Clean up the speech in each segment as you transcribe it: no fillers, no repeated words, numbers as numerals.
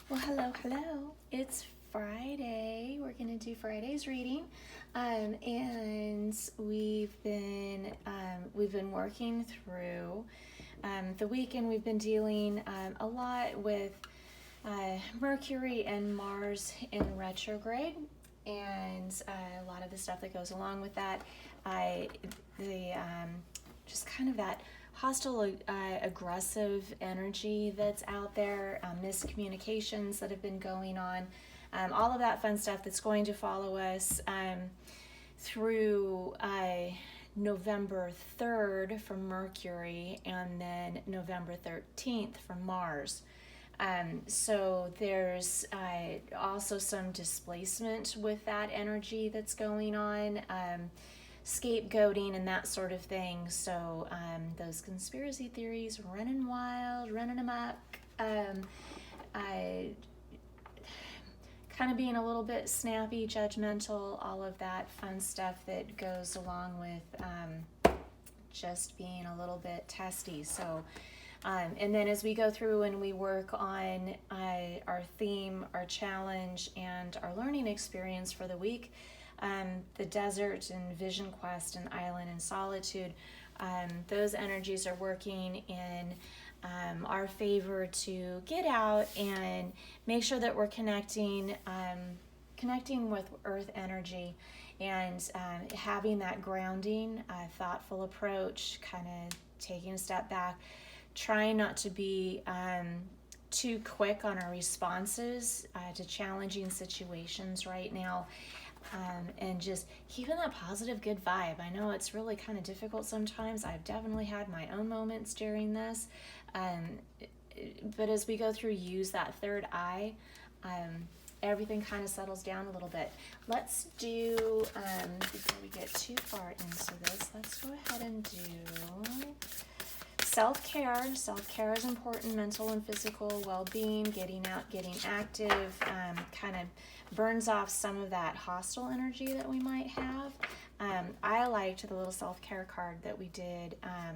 Well, hello. It's Friday. We're going to do Friday's reading. And we've been working through the weekend. We've been dealing a lot with Mercury and Mars in retrograde, and a lot of the stuff that goes along with that. Just kind of that hostile, aggressive energy that's out there, miscommunications that have been going on, all of that fun stuff that's going to follow us through November 3rd from Mercury, and then November 13th from Mars. So there's also some displacement with that energy that's going on, scapegoating and that sort of thing. So those conspiracy theories running wild, running amok, kind of being a little bit snappy, judgmental, all of that fun stuff that goes along with just being a little bit testy. So and then as we go through and we work on our theme, our challenge, and our learning experience for the week, the desert and vision quest and island and solitude, those energies are working in our favor to get out and make sure that we're connecting with earth energy, and having that grounding, thoughtful approach, kind of taking a step back, trying not to be too quick on our responses to challenging situations right now. And just keeping that positive, good vibe. I know it's really kind of difficult sometimes. I've definitely had my own moments during this. But as we go through, use that third eye, everything kind of settles down a little bit. Let's do, before we get too far into this, let's go ahead and do self-care. Self-care is important. Mental and physical well-being, getting out, getting active, kind of burns off some of that hostile energy that we might have. I liked the little self-care card that we did, I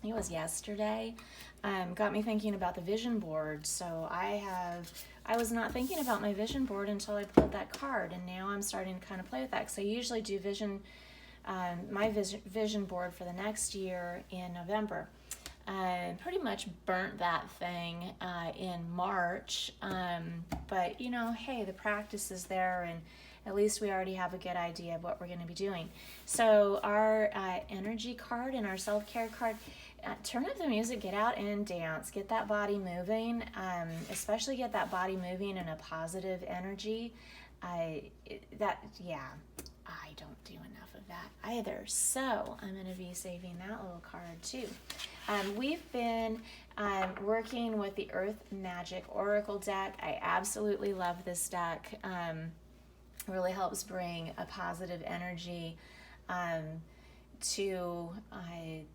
think it was yesterday. Got me thinking about the vision board. So I was not thinking about my vision board until I pulled that card, and now I'm starting to kind of play with that, because I usually do my vision board for the next year in November. Pretty much burnt that thing in March, but hey, the practice is there, and at least we already have a good idea of what we're going to be doing. So our energy card and our self-care card, turn up the music, get out and dance, get that body moving, especially get that body moving in a positive energy. I don't do enough of that either, so I'm going to be saving that little card too. We've been working with the Earth Magic Oracle deck. I absolutely love this deck. Really helps bring a positive energy to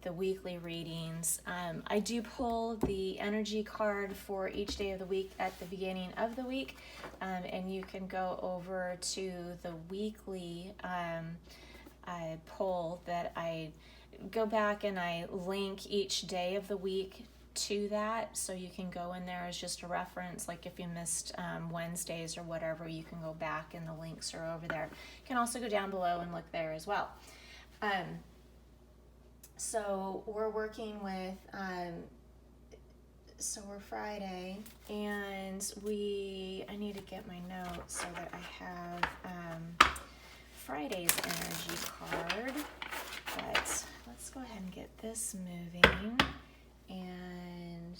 the weekly readings. I do pull the energy card for each day of the week at the beginning of the week, and you can go over to the weekly pull that I go back and I link each day of the week to that, so you can go in there as just a reference. Like if you missed Wednesdays or whatever, you can go back and the links are over there. You can also go down below and look there as well. So we're working with, so we're Friday, and I need to get my notes so that I have Friday's energy card, but let's go ahead and get this moving. And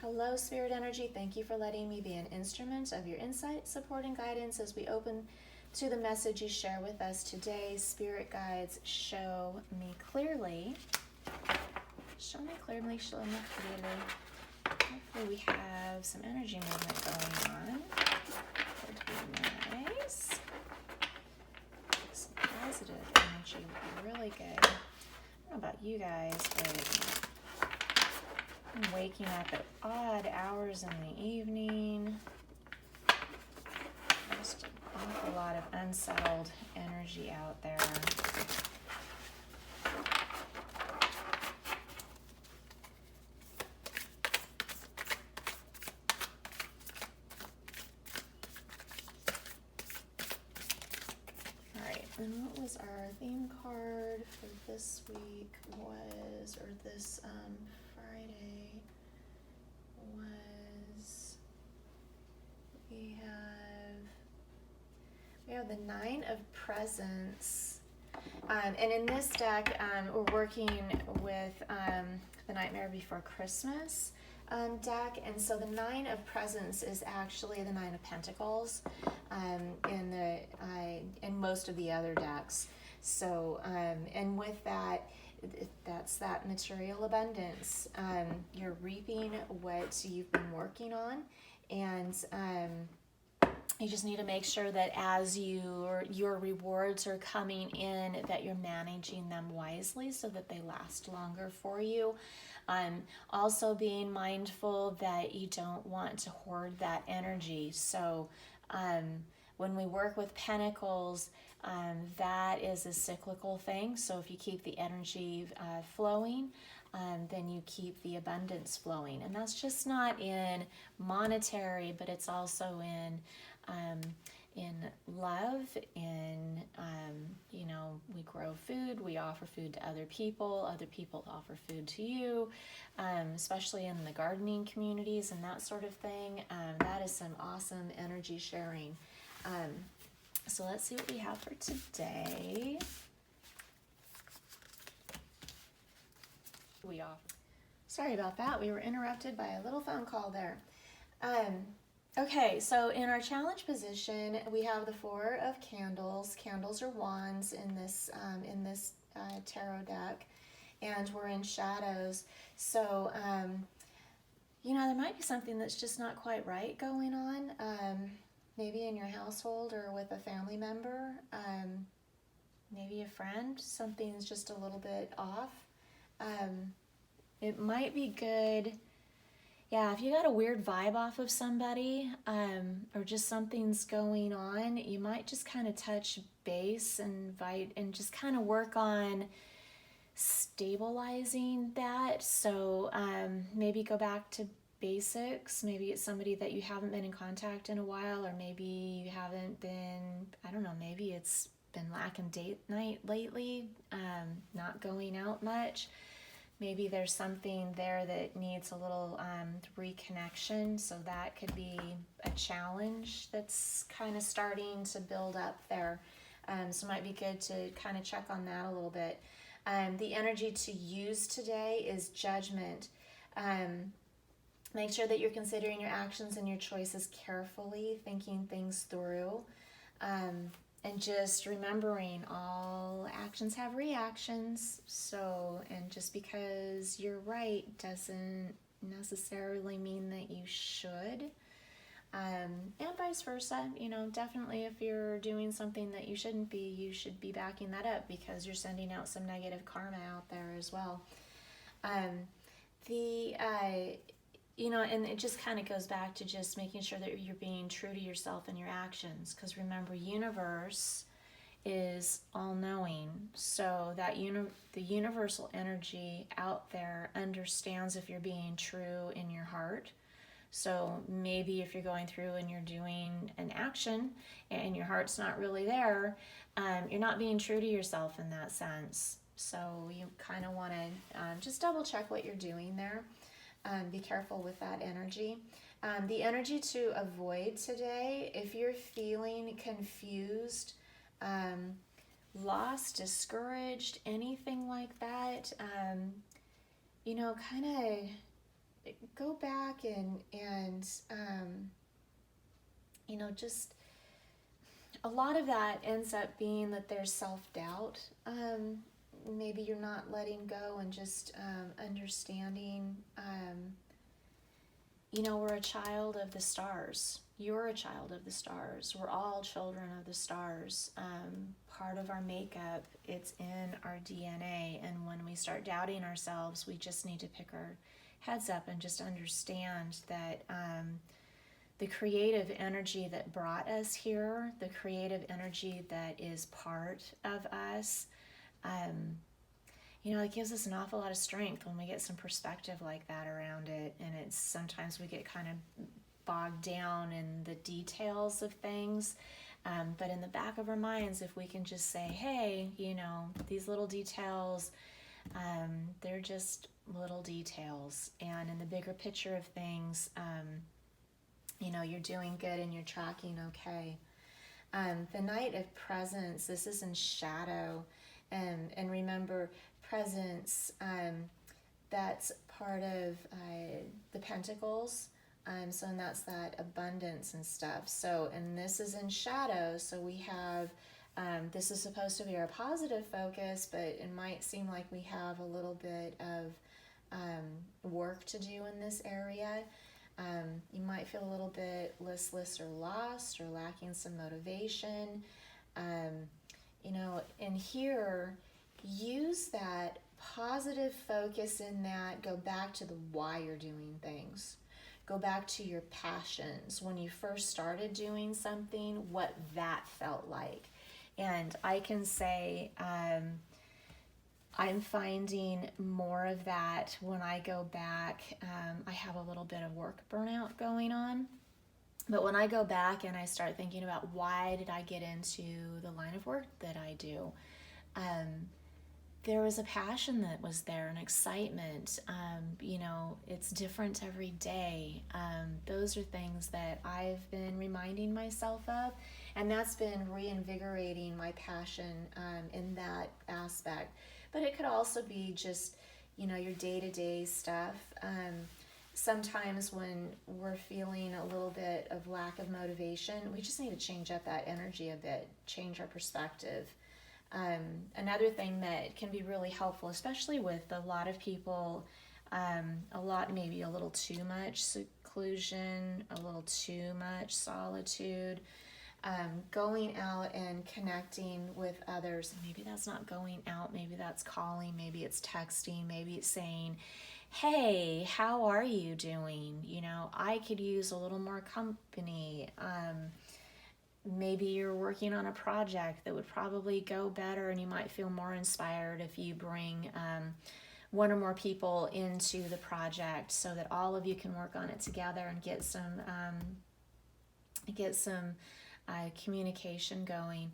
hello, Spirit Energy. Thank you for letting me be an instrument of your insight, support, and guidance as we open to the message you share with us today. Spirit guides, show me clearly. Show me clearly, show me clearly. Hopefully we have some energy movement going on. That would be nice. Some positive energy would be really good. I don't know about you guys, but I'm waking up at odd hours in the evening. Just an awful lot of unsettled energy out there. And what was our theme card for this week was, or this Friday was, we have the Nine of Presents. And in this deck, we're working with the Nightmare Before Christmas deck, and so the Nine of Presents is actually the Nine of Pentacles in most of the other decks. So and with that, that's that material abundance. You're reaping what you've been working on, and you just need to make sure that as your rewards are coming in, that you're managing them wisely so that they last longer for you. Also being mindful that you don't want to hoard that energy. So when we work with pentacles, that is a cyclical thing. So if you keep the energy flowing, then you keep the abundance flowing. And that's just not in monetary, but it's also in love, we grow food, we offer food to other people offer food to you, especially in the gardening communities and that sort of thing. That is some awesome energy sharing. So let's see what we have for today. Sorry about that, we were interrupted by a little phone call there. Okay, so in our challenge position, we have the Four of Candles. Candles are wands in this tarot deck, and we're in shadows. So, there might be something that's just not quite right going on, maybe in your household or with a family member, maybe a friend. Something's just a little bit off. It might be good. Yeah, if you got a weird vibe off of somebody, or just something's going on, you might just kind of touch base and just kind of work on stabilizing that. So maybe go back to basics. Maybe it's somebody that you haven't been in contact in a while, or maybe you haven't been, I don't know, maybe it's been lacking date night lately, not going out much. Maybe there's something there that needs a little reconnection, so that could be a challenge that's kind of starting to build up there. So it might be good to kind of check on that a little bit. The energy to use today is judgment. Make sure that you're considering your actions and your choices carefully, thinking things through. And just remembering all actions have reactions. So, and just because you're right doesn't necessarily mean that you should. And vice versa, definitely if you're doing something that you shouldn't be, you should be backing that up, because you're sending out some negative karma out there as well. And it just kind of goes back to just making sure that you're being true to yourself and your actions. Because remember, universe is all-knowing. So that the universal energy out there understands if you're being true in your heart. So maybe if you're going through and you're doing an action and your heart's not really there, you're not being true to yourself in that sense. So you kind of want to just double check what you're doing there. Be careful with that energy. The energy to avoid today, if you're feeling confused, lost, discouraged, anything like that, kind of go back and just a lot of that ends up being that there's self-doubt. Maybe you're not letting go and just understanding, we're a child of the stars. You're a child of the stars. We're all children of the stars. Part of our makeup, it's in our DNA. And when we start doubting ourselves, we just need to pick our heads up and just understand that the creative energy that brought us here, the creative energy that is part of us, it gives us an awful lot of strength when we get some perspective like that around it. And it's sometimes we get kind of bogged down in the details of things. But in the back of our minds, if we can just say, hey, you know, these little details, they're just little details. And in the bigger picture of things, you know, you're doing good and you're tracking okay. The Knight of Presence, this is in shadow. And remember, presence, that's part of the Pentacles. So, and that's that abundance and stuff. So, and this is in shadow. So we have, this is supposed to be our positive focus, but it might seem like we have a little bit of work to do in this area. You might feel a little bit listless or lost or lacking some motivation. You know, and here, use that positive focus in that. Go back to the why you're doing things. Go back to your passions. When you first started doing something, what that felt like. And I can say I'm finding more of that when I go back. I have a little bit of work burnout going on. But when I go back and I start thinking about why did I get into the line of work that I do, there was a passion that was there, an excitement. You know, it's different every day. Those are things that I've been reminding myself of, and that's been reinvigorating my passion in that aspect. But it could also be just, you know, your day-to-day stuff. Sometimes when we're feeling a little bit of lack of motivation, we just need to change up that energy a bit, change our perspective. Another thing that can be really helpful, especially with a lot of people, maybe a little too much seclusion, a little too much solitude, going out and connecting with others. Maybe that's not going out, maybe that's calling, maybe it's texting, maybe it's saying, hey, how are you doing? You know, I could use a little more company. Maybe you're working on a project that would probably go better, and you might feel more inspired if you bring one or more people into the project so that all of you can work on it together and get some communication going.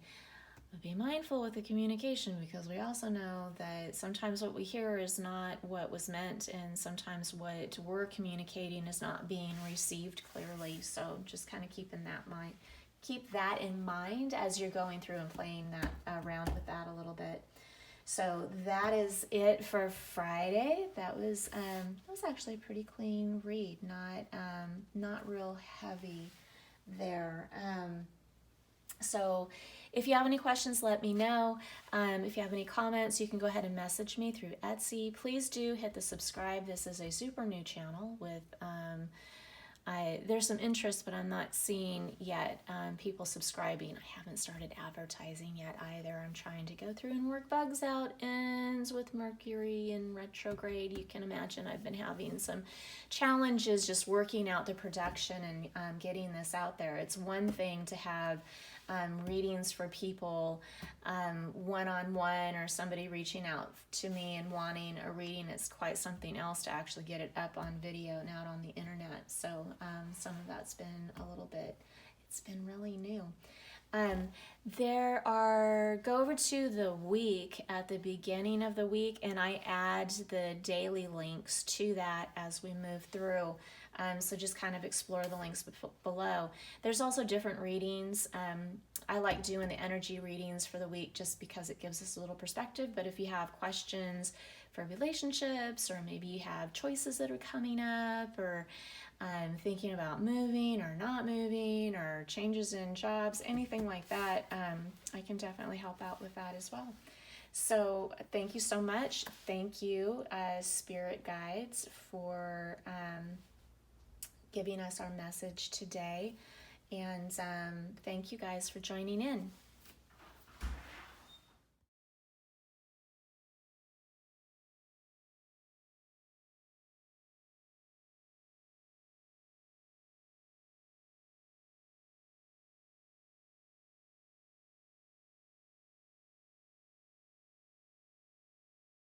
But be mindful with the communication, because we also know that sometimes what we hear is not what was meant, and sometimes what we're communicating is not being received clearly. So just kind of keep that in mind as you're going through and playing that around with that a little bit. So that is it for Friday. That was actually a pretty clean read, not real heavy there. So if you have any questions, let me know. If you have any comments, you can go ahead and message me through Etsy. Please do hit the subscribe. This is a super new channel with there's some interest, but I'm not seeing yet people subscribing. I haven't started advertising yet either. I'm trying to go through and work bugs out, and with Mercury in retrograde, you can imagine I've been having some challenges just working out the production and getting this out there. It's one thing to have readings for people one-on-one, or somebody reaching out to me and wanting a reading. It's quite something else to actually get it up on video and out on the internet. So some of that's been it's been really new. Go over to the week at the beginning of the week, and I add the daily links to that as we move through. So just kind of explore the links below. There's also different readings. I like doing the energy readings for the week just because it gives us a little perspective. But if you have questions for relationships, or maybe you have choices that are coming up, or thinking about moving or not moving, or changes in jobs, anything like that, I can definitely help out with that as well. So thank you so much. Thank you, Spirit Guides, for giving us our message today. And thank you guys for joining in.